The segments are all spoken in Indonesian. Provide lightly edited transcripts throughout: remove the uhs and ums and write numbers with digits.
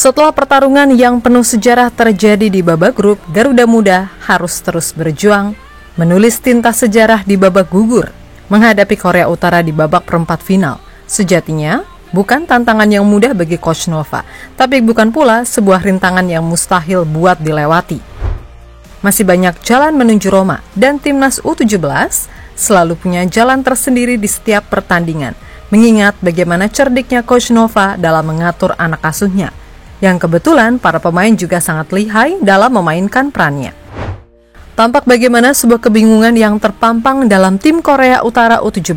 Setelah pertarungan yang penuh sejarah terjadi di babak grup, Garuda Muda harus terus berjuang, menulis tinta sejarah di babak gugur, menghadapi Korea Utara di babak perempat final. Sejatinya, bukan tantangan yang mudah bagi Coach Nova, tapi bukan pula sebuah rintangan yang mustahil buat dilewati. Masih banyak jalan menuju Roma, dan Timnas U17 selalu punya jalan tersendiri di setiap pertandingan, mengingat bagaimana cerdiknya Coach Nova dalam mengatur anak asuhnya, yang kebetulan para pemain juga sangat lihai dalam memainkan perannya. Tampak bagaimana sebuah kebingungan yang terpampang dalam tim Korea Utara U17.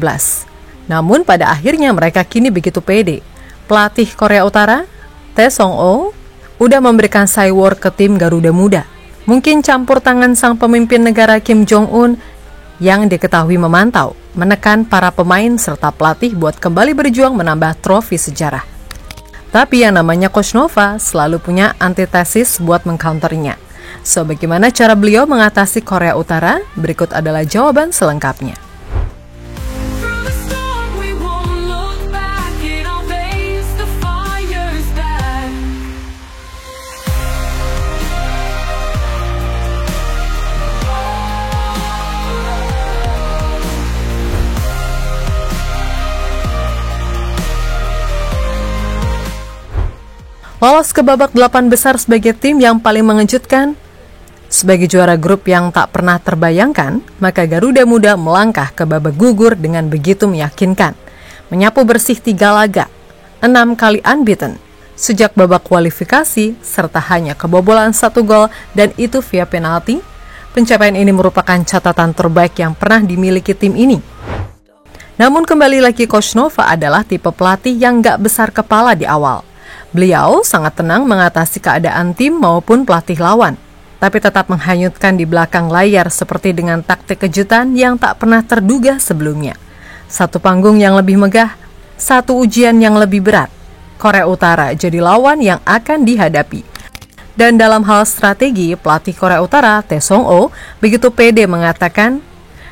Namun pada akhirnya mereka kini begitu pede. Pelatih Korea Utara, Tae Song-oh, udah memberikan cywar ke tim Garuda Muda. Mungkin campur tangan sang pemimpin negara Kim Jong-un yang diketahui memantau, menekan para pemain serta pelatih buat kembali berjuang menambah trofi sejarah. Tapi yang namanya Coach Nova selalu punya antitesis buat mengcounternya. So, bagaimana cara beliau mengatasi Korea Utara? Berikut adalah jawaban selengkapnya. Lolos ke babak 8 besar sebagai tim yang paling mengejutkan. Sebagai juara grup yang tak pernah terbayangkan, maka Garuda Muda melangkah ke babak gugur dengan begitu meyakinkan. Menyapu bersih 3 laga, 6 kali unbeaten, sejak babak kualifikasi, serta hanya kebobolan 1 gol dan itu via penalti. Pencapaian ini merupakan catatan terbaik yang pernah dimiliki tim ini. Namun kembali lagi Coach Nova adalah tipe pelatih yang gak besar kepala di awal. Beliau sangat tenang mengatasi keadaan tim maupun pelatih lawan, tapi tetap menghanyutkan di belakang layar seperti dengan taktik kejutan yang tak pernah terduga sebelumnya. Satu panggung yang lebih megah, satu ujian yang lebih berat. Korea Utara jadi lawan yang akan dihadapi. Dan dalam hal strategi, pelatih Korea Utara, Tae Song-oh, begitu pede mengatakan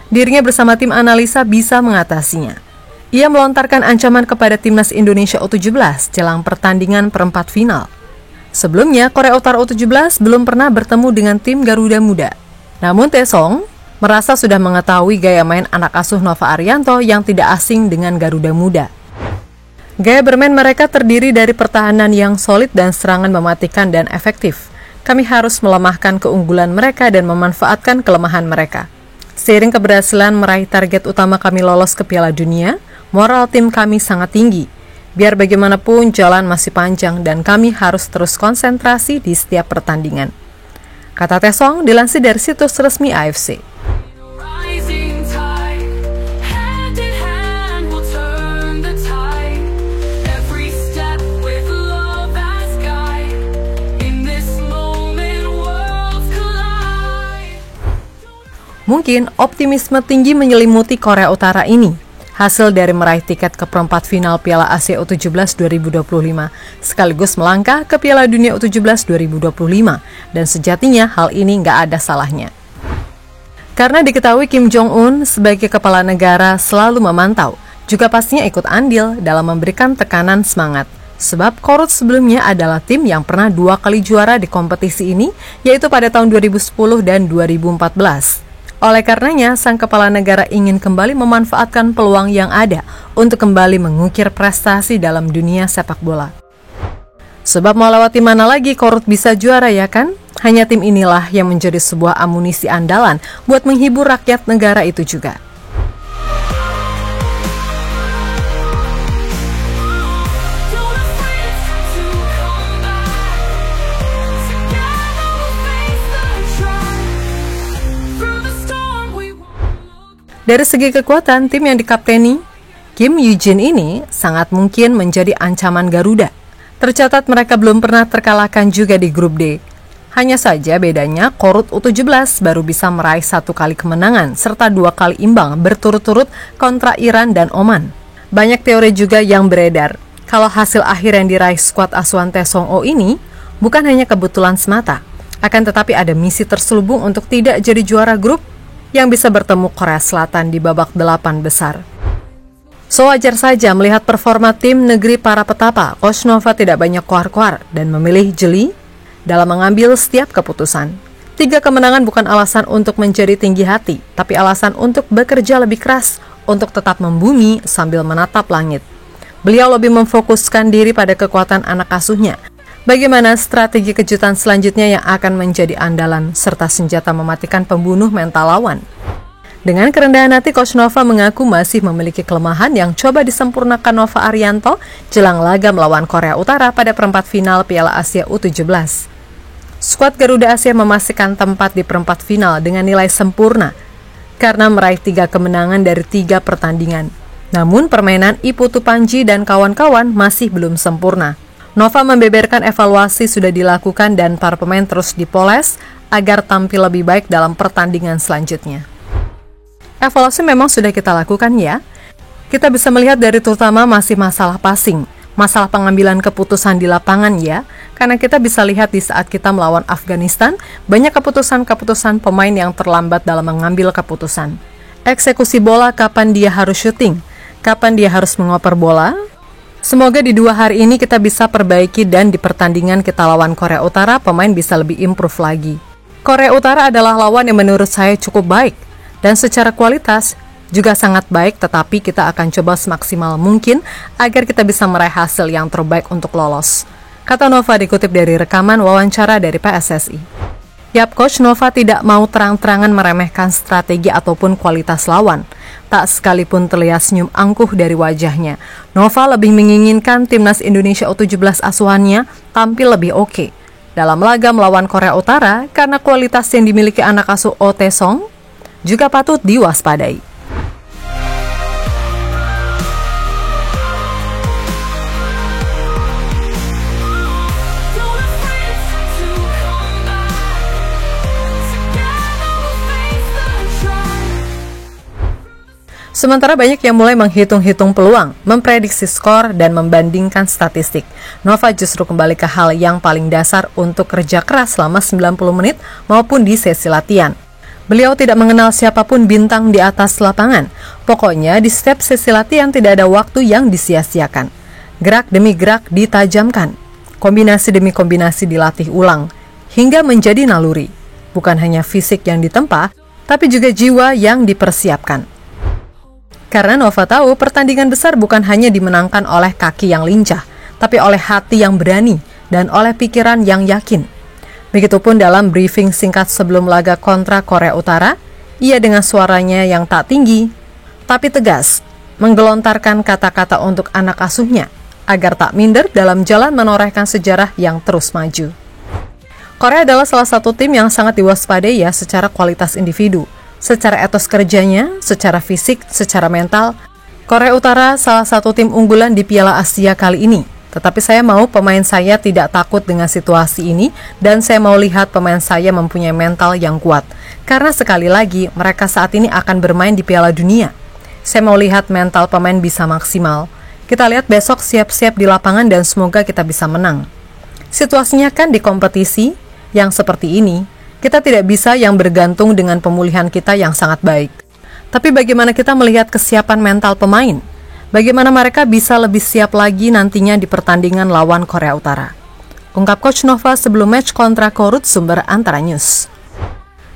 dirinya bersama tim analisa bisa mengatasinya. Ia melontarkan ancaman kepada Timnas Indonesia U17 jelang pertandingan perempat final. Sebelumnya, Korea Utara U17 belum pernah bertemu dengan tim Garuda Muda. Namun Tae Song merasa sudah mengetahui gaya main anak asuh Nova Arianto yang tidak asing dengan Garuda Muda. Gaya bermain mereka terdiri dari pertahanan yang solid dan serangan mematikan dan efektif. Kami harus melemahkan keunggulan mereka dan memanfaatkan kelemahan mereka. Seiring keberhasilan meraih target utama kami lolos ke Piala Dunia, moral tim kami sangat tinggi. Biar bagaimanapun jalan masih panjang dan kami harus terus konsentrasi di setiap pertandingan. Kata Tae Song dilansir dari situs resmi AFC. Mungkin optimisme tinggi menyelimuti Korea Utara ini, hasil dari meraih tiket ke perempat final Piala Asia U17 2025, sekaligus melangkah ke Piala Dunia U17 2025, dan sejatinya hal ini nggak ada salahnya. Karena diketahui Kim Jong-un sebagai kepala negara selalu memantau, juga pastinya ikut andil dalam memberikan tekanan semangat. Sebab Korut sebelumnya adalah tim yang pernah 2 kali juara di kompetisi ini, yaitu pada tahun 2010 dan 2014. Oleh karenanya, sang kepala negara ingin kembali memanfaatkan peluang yang ada untuk kembali mengukir prestasi dalam dunia sepak bola. Sebab mau lewati mana lagi Korut bisa juara ya kan? Hanya tim inilah yang menjadi sebuah amunisi andalan buat menghibur rakyat negara itu juga. Dari segi kekuatan, tim yang dikapteni Kim Yoo-jin ini sangat mungkin menjadi ancaman Garuda. Tercatat mereka belum pernah terkalahkan juga di grup D. Hanya saja bedanya Korut U17 baru bisa meraih 1 kali kemenangan serta 2 kali imbang berturut-turut kontra Iran dan Oman. Banyak teori juga yang beredar kalau hasil akhir yang diraih skuad asuhan Tae Song-oh ini bukan hanya kebetulan semata, akan tetapi ada misi terselubung untuk tidak jadi juara grup yang bisa bertemu Korea Selatan di babak 8 besar. So wajar saja melihat performa tim negeri para petapa, Coach Nova tidak banyak koar-koar dan memilih jeli dalam mengambil setiap keputusan. 3 kemenangan bukan alasan untuk menjadi tinggi hati, tapi alasan untuk bekerja lebih keras, untuk tetap membumi sambil menatap langit. Beliau lebih memfokuskan diri pada kekuatan anak asuhnya. Bagaimana strategi kejutan selanjutnya yang akan menjadi andalan, serta senjata mematikan pembunuh mental lawan. Dengan kerendahan hati, Coach Nova mengaku masih memiliki kelemahan yang coba disempurnakan Nova Arianto jelang laga melawan Korea Utara pada perempat final Piala Asia U17. Skuad Garuda Asia memastikan tempat di perempat final dengan nilai sempurna karena meraih 3 kemenangan dari 3 pertandingan. Namun permainan Iputu Panji dan kawan-kawan masih belum sempurna. Nova membeberkan evaluasi sudah dilakukan dan para pemain terus dipoles agar tampil lebih baik dalam pertandingan selanjutnya. Evaluasi memang sudah kita lakukan ya. Kita bisa melihat dari terutama masih masalah passing, masalah pengambilan keputusan di lapangan ya. Karena kita bisa lihat di saat kita melawan Afghanistan, banyak keputusan-keputusan pemain yang terlambat dalam mengambil keputusan. Eksekusi bola, kapan dia harus syuting, kapan dia harus mengoper bola. Semoga di 2 hari ini kita bisa perbaiki dan di pertandingan kita lawan Korea Utara, pemain bisa lebih improve lagi. Korea Utara adalah lawan yang menurut saya cukup baik. Dan secara kualitas juga sangat baik, tetapi kita akan coba semaksimal mungkin agar kita bisa meraih hasil yang terbaik untuk lolos. Kata Nova dikutip dari rekaman wawancara dari PSSI. Yap, Coach Nova tidak mau terang-terangan meremehkan strategi ataupun kualitas lawan. Tak sekalipun terlihat senyum angkuh dari wajahnya. Nova lebih menginginkan timnas Indonesia U17 asuhannya tampil lebih oke dalam laga melawan Korea Utara karena kualitas yang dimiliki anak asuh Oh Tae-song juga patut diwaspadai. Sementara banyak yang mulai menghitung-hitung peluang, memprediksi skor, dan membandingkan statistik. Nova justru kembali ke hal yang paling dasar untuk kerja keras selama 90 menit maupun di sesi latihan. Beliau tidak mengenal siapapun bintang di atas lapangan. Pokoknya di setiap sesi latihan tidak ada waktu yang disia-siakan. Gerak demi gerak ditajamkan. Kombinasi demi kombinasi dilatih ulang. Hingga menjadi naluri. Bukan hanya fisik yang ditempa, tapi juga jiwa yang dipersiapkan. Karena Nova tahu pertandingan besar bukan hanya dimenangkan oleh kaki yang lincah, tapi oleh hati yang berani dan oleh pikiran yang yakin. Begitupun dalam briefing singkat sebelum laga kontra Korea Utara, ia dengan suaranya yang tak tinggi, tapi tegas, menggelontarkan kata-kata untuk anak asuhnya, agar tak minder dalam jalan menorehkan sejarah yang terus maju. Korea adalah salah satu tim yang sangat diwaspadai ya secara kualitas individu, secara etos kerjanya, secara fisik, secara mental. Korea Utara salah satu tim unggulan di Piala Asia kali ini. Tetapi saya mau pemain saya tidak takut dengan situasi ini dan saya mau lihat pemain saya mempunyai mental yang kuat. Karena sekali lagi mereka saat ini akan bermain di Piala Dunia. Saya mau lihat mental pemain bisa maksimal. Kita lihat besok siap-siap di lapangan dan semoga kita bisa menang. Situasinya kan di kompetisi yang seperti ini, kita tidak bisa yang bergantung dengan pemulihan kita yang sangat baik. Tapi bagaimana kita melihat kesiapan mental pemain? Bagaimana mereka bisa lebih siap lagi nantinya di pertandingan lawan Korea Utara? Ungkap Coach Nova sebelum match kontra Korut, sumber Antara News.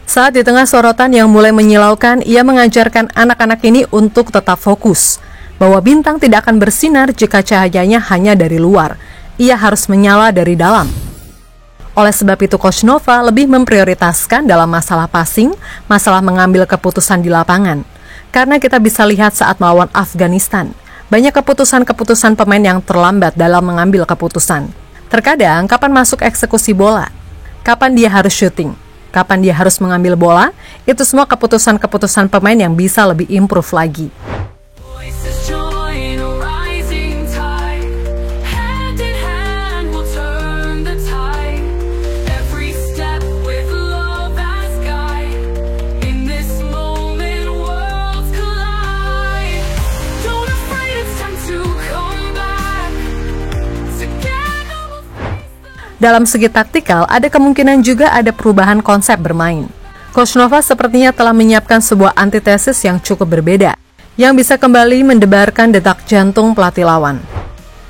Saat di tengah sorotan yang mulai menyilaukan, ia mengajarkan anak-anak ini untuk tetap fokus, bahwa bintang tidak akan bersinar jika cahayanya hanya dari luar. Ia harus menyala dari dalam. Oleh sebab itu Coach Nova lebih memprioritaskan dalam masalah passing, masalah mengambil keputusan di lapangan. Karena kita bisa lihat saat melawan Afghanistan, banyak keputusan-keputusan pemain yang terlambat dalam mengambil keputusan. Terkadang, kapan masuk eksekusi bola, kapan dia harus syuting, kapan dia harus mengambil bola, itu semua keputusan-keputusan pemain yang bisa lebih improve lagi. Dalam segi taktikal, ada kemungkinan juga ada perubahan konsep bermain. Coach Nova sepertinya telah menyiapkan sebuah antitesis yang cukup berbeda, yang bisa kembali mendebarkan detak jantung pelatih lawan.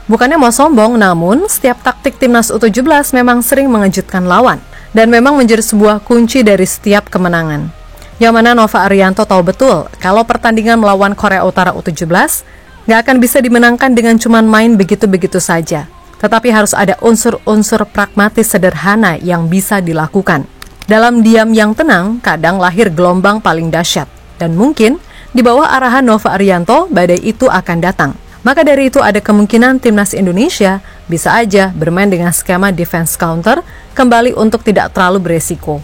Bukannya mau sombong, namun setiap taktik timnas U17 memang sering mengejutkan lawan dan memang menjadi sebuah kunci dari setiap kemenangan. Yang mana Nova Arianto tahu betul kalau pertandingan melawan Korea Utara U17 nggak akan bisa dimenangkan dengan cuman main begitu-begitu saja. Tetapi harus ada unsur-unsur pragmatis sederhana yang bisa dilakukan. Dalam diam yang tenang, kadang lahir gelombang paling dahsyat. Dan mungkin di bawah arahan Nova Arianto, badai itu akan datang. Maka dari itu ada kemungkinan timnas Indonesia bisa aja bermain dengan skema defense counter kembali untuk tidak terlalu beresiko.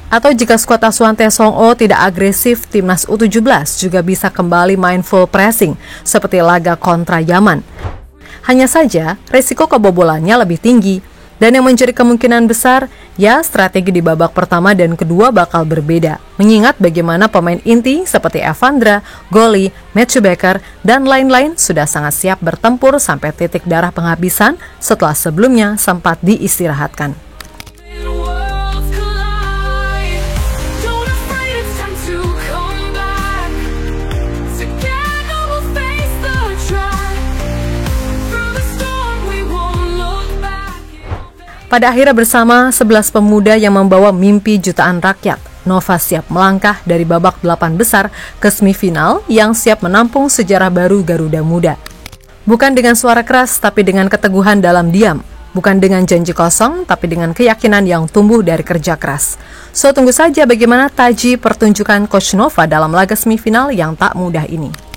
Atau jika skuad asuhan Tae Song-oh tidak agresif, timnas U17 juga bisa kembali main full pressing seperti laga kontra Yaman. Hanya saja, resiko kebobolannya lebih tinggi. Dan yang menjadi kemungkinan besar, ya strategi di babak pertama dan kedua bakal berbeda. Mengingat bagaimana pemain inti seperti Evandra, Goli, Matthew Baker, dan lain-lain sudah sangat siap bertempur sampai titik darah penghabisan setelah sebelumnya sempat diistirahatkan. Pada akhirnya bersama 11 pemuda yang membawa mimpi jutaan rakyat, Nova siap melangkah dari babak 8 besar ke semifinal yang siap menampung sejarah baru Garuda Muda. Bukan dengan suara keras, tapi dengan keteguhan dalam diam. Bukan dengan janji kosong, tapi dengan keyakinan yang tumbuh dari kerja keras. So, tunggu saja bagaimana taji pertunjukan Coach Nova dalam laga semifinal yang tak mudah ini.